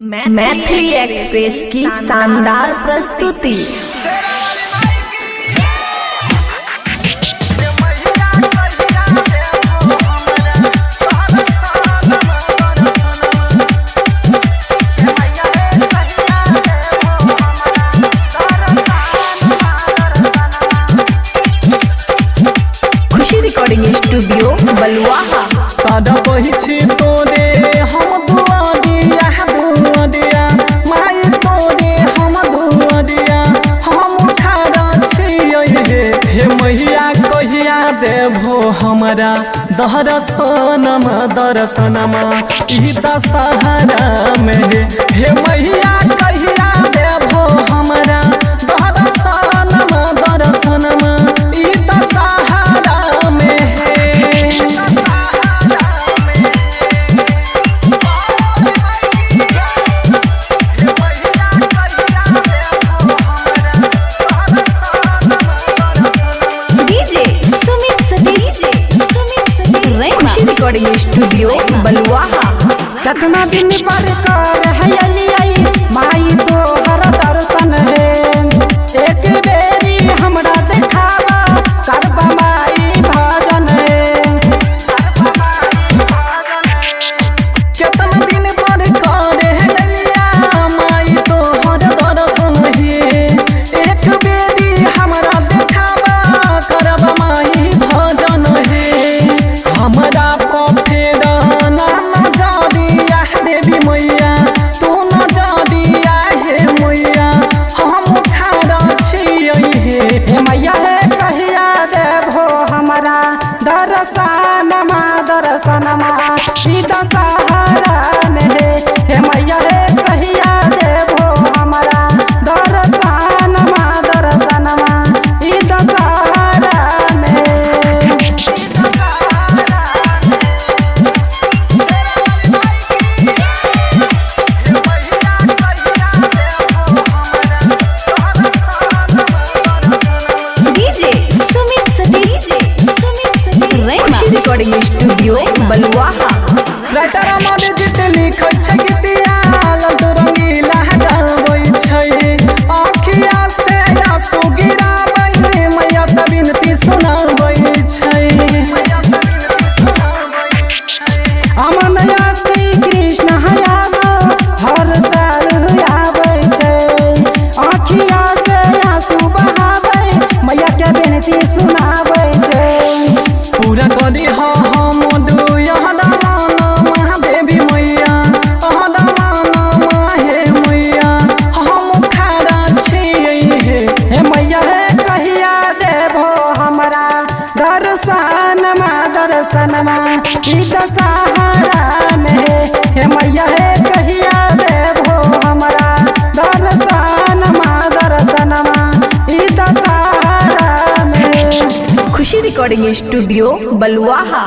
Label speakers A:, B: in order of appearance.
A: Maithili express की शानदार प्रस्तुति। खुशी रिकॉर्डिंग स्टूडियो बलुआहा।
B: तादा पहिछि तोरे हम दुआ दिया माई तोरे हम दुआ दिया हम ठाड़ा छियै हे मैया कहिया देबो हमरा दर्शनमा ई दशहरा में हे मैया कहिया देबो हमरा दर्शनमा ई दशहरा में
A: खुशी रिकॉर्डिंग स्टूडियो बलुआहा।
B: कितना दिन पर कर है माई तो हर दर्शन है एक बेरी हमरा देखावा करबा माई भजन है। कितना दिन पर कर है माई तो हर दर्शन है एक बेरी हमरा देखावा करबा माई भजन है। हमरा फेर नजरिया देवी मैया तू नजरिया हे मैया हम खड़ा छियै हे मैया हे कहिया देबो हमरा दर्शनमा ई दशहरा में हे मैया हे कहिया देबो हमरा दर्शनमा ई दशहरा में।
A: खुशी रिकॉर्डिंग स्टूडियो बलुआहा।
B: राइटर अमर जीत लिखै छै गीतिया लड्डू रंगीला गाबै छै आँखिया से आंसू गिराबै मैया सब विनती सुनाबै छै। अमन यात्री कृष्ण हयानो हर साल आबै छै आँखिया से आंसू बहाबै मैया के विनती सुनाबै छै। पूरा करी हम देवी मैया हे मैया हम खड़ा छियै हे मैया हे कहिया देबो हमरा दर्शनमा ई दशहरा में हे मैया हे कहिया देबो हमरा दर्शनमा ई दशहरा में।
A: खुशी रिकॉर्डिंग स्टूडियो बलुआहा।